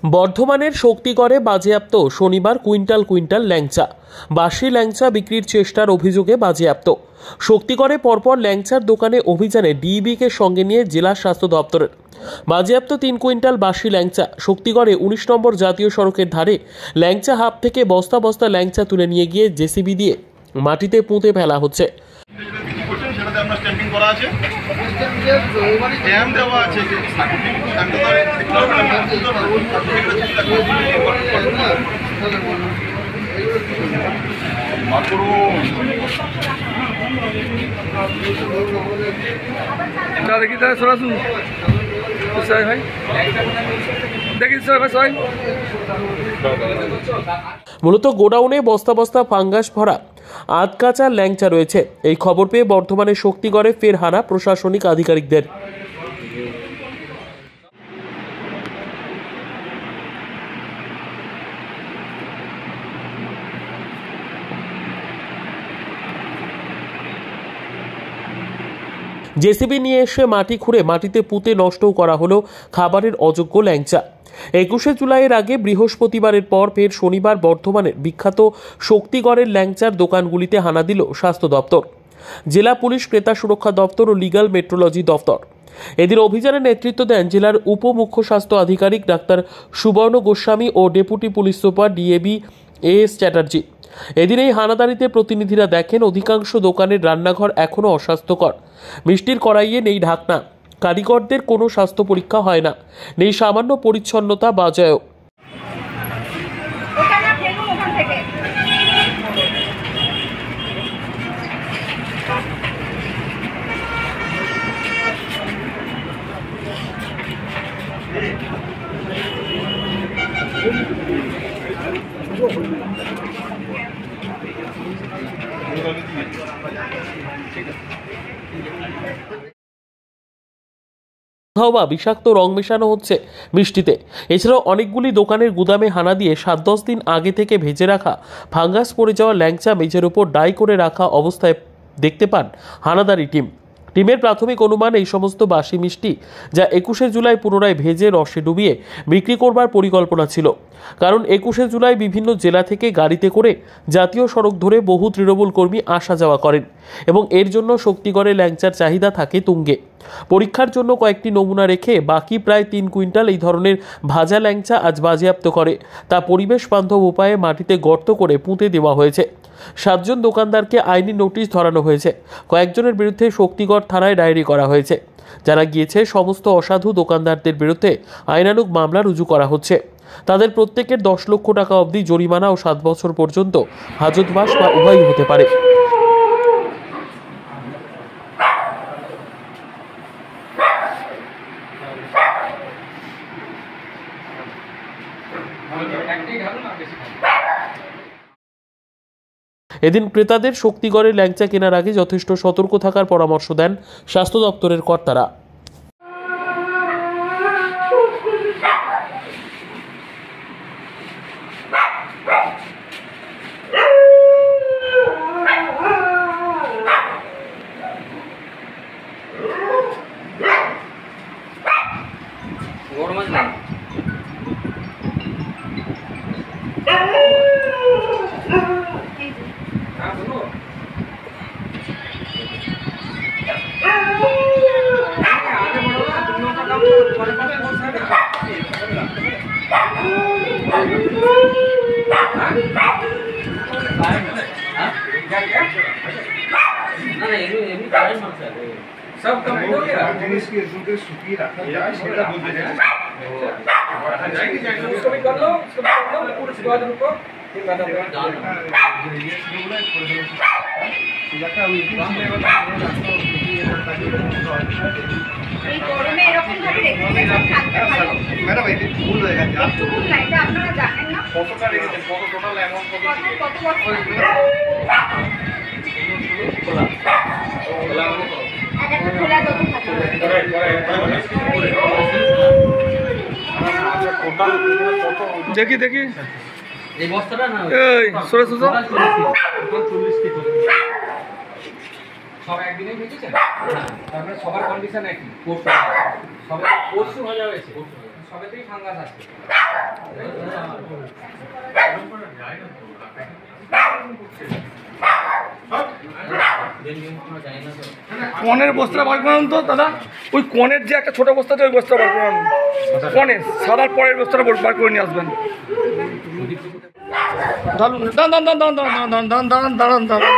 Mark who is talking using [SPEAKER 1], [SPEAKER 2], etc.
[SPEAKER 1] বর্ধমানের শক্তিগড়ে বাজেয়াপ্ত শনিবার কুইন্টাল কুইন্টাল ল্যাংচা। বাসি ল্যাংচা বিক্রির চেষ্টার অভিযোগে বাজেয়াপ্ত। শক্তিগড়ে পরপর ল্যাংচার দোকানে অভিযানে ডিইবিকে সঙ্গে নিয়ে জেলা স্বাস্থ্য দপ্তরের। বাজেয়াপ্ত 3 কুইন্টাল বাসি ল্যাংচা। শক্তিগড়ে 19 নম্বর জাতীয় সড়কের ধারে ল্যাংচা হাব থেকে বস্তা বস্তা ল্যাংচা তুলে নিয়ে গিয়ে জেসিবি দিয়ে মাটিতে পুঁতে ফেলা হচ্ছে। মূলত গোডাউনে বস্তা বস্তা ফাঙ্গাস ভরা আধকাঁচা ল্যাংচা রয়েছে। এই খবর পেয়ে বর্ধমানের শক্তিগড়ে ফের হানা প্রশাসনিক আধিকারিকদের। জেসিবি নিয়ে এসে মাটি খুঁড়ে মাটিতে পুঁতে নষ্টও করা হলো খাবারের অযোগ্য ল্যাংচা। 21শে জুলাইয়ের আগে বৃহস্পতিবারের পর ফের শনিবার বর্ধমানের বিখ্যাত শক্তিগড়ের ল্যাংচার দোকানগুলিতে হানা দিল স্বাস্থ্য দপ্তর, জেলা পুলিশ, ক্রেতা সুরক্ষা দপ্তর ও লিগ্যাল মেট্রোলজি দপ্তর। এদের অভিযানের নেতৃত্ব দেন জেলার উপমুখ্য স্বাস্থ্য আধিকারিক ডাক্তার সুবর্ণ গোস্বামী ও deputy police super DAB S Chatterjee. এদিন এই হানাদারিতে প্রতিনিধিরা দেখেন অধিকাংশ দোকানের রান্নাঘর এখনও অস্বাস্থ্যকর। মিষ্টির কড়াইয়ে নেই ঢাকনা, কারিগরদের কোনো স্বাস্থ্য পরীক্ষা হয় না, নেই সামান্য পরিচ্ছন্নতা বজায়ও। বা বিষাক্ত রং মেশানো হচ্ছে মিষ্টিতে। এছাড়াও অনেকগুলি দোকানের গুদামে হানা দিয়ে 7-10 দিন আগে থেকে ভেজে রাখা ফাঙ্গাস পড়ে যাওয়া ল্যাংচা মেঝের উপর ডাই করে রাখা অবস্থায় দেখতে পান হানাদারি টিমের প্রাথমিক অনুমান এই সমস্ত বাসি মিষ্টি যা 21শে জুলাই পুনরায় ভেজে রসে ডুবিয়ে বিক্রি করবার পরিকল্পনা ছিল। কারণ 21শে জুলাই বিভিন্ন জেলা থেকে গাড়িতে করে জাতীয় সড়ক ধরে বহু তৃণমূল কর্মী আসা যাওয়া করেন এবং এর জন্য শক্তিগড়ে ল্যাংচার চাহিদা থাকে তুঙ্গে। পরীক্ষার জন্য কয়েকটি নমুনা রেখে বাকি প্রায় 3 কুইন্টাল এই ধরনের ভাজা ল্যাংচা আজ বাজেয়াপ্ত করে তা পরিবেশ বান্ধব উপায়ে মাটিতে গর্ত করে পুঁতে দেওয়া হয়েছে। 7 জন দোকানদারকে আইনি নোটিশ ধরানো হয়েছে। কয়েকজনের বিরুদ্ধে শক্তিগড় থানায় ডায়েরি করা হয়েছে। যারা গিয়েছে সমস্ত অসাধু দোকানদারদের বিরুদ্ধে আইনানুগ মামলা রুজু করা হচ্ছে। তাদের প্রত্যেকের 10 লক্ষ টাকা অবধি জরিমানা ও 7 বছর পর্যন্ত হাজতবাস বা উভয়ই হতে পারে। এদিন ক্রেতাদের শক্তিগড়ের ল্যাংচা কেনার আগে যথেষ্ট সতর্ক থাকার পরামর্শ দেন স্বাস্থ্য দপ্তরের কর্তারা।
[SPEAKER 2] सब कम हो गया जिनिस की इसको सुखी रखा जाए सेटा बोलते हैं उसको भी कर लो पूरे स्वाद रुको फिर मैडम जान ये शुरू है इलाका में भी এই গরমে এরকম ভাবে রেখে থাকতে ভালো ম্যাডাম এটা ভুল হয়ে গেছে একটু ভুল না, এটা আপনারা জানেন না কতটা রেখেছেন, কত টোটাল অ্যামাউন্ট কত বছর খোলা খোলা কত থাকে দেখি দেখি এই বস্তাটা না এই সরে সরে 40 কি করে সব একদিনে ভেজেছেন তারপরে সবার কন্ডিশন একই সবার পরশু ভাজা হয়েছে
[SPEAKER 3] সবেতেই ফাঙ্গাস আছে।
[SPEAKER 4] কনের বস্তা বার করান তো দাদা, ওই কনের যে একটা ছোট বস্তা আছে ওই বস্তা বার করান, কনের সাদার পরের বস্তাটা বার করে নিয়ে আসবেন। দাঁড়ান দাঁড়ান দাঁড়ান দাঁড়ান দাঁড়ান দাঁড়ান দাঁড়ান দাঁড়ান দাঁড়ান।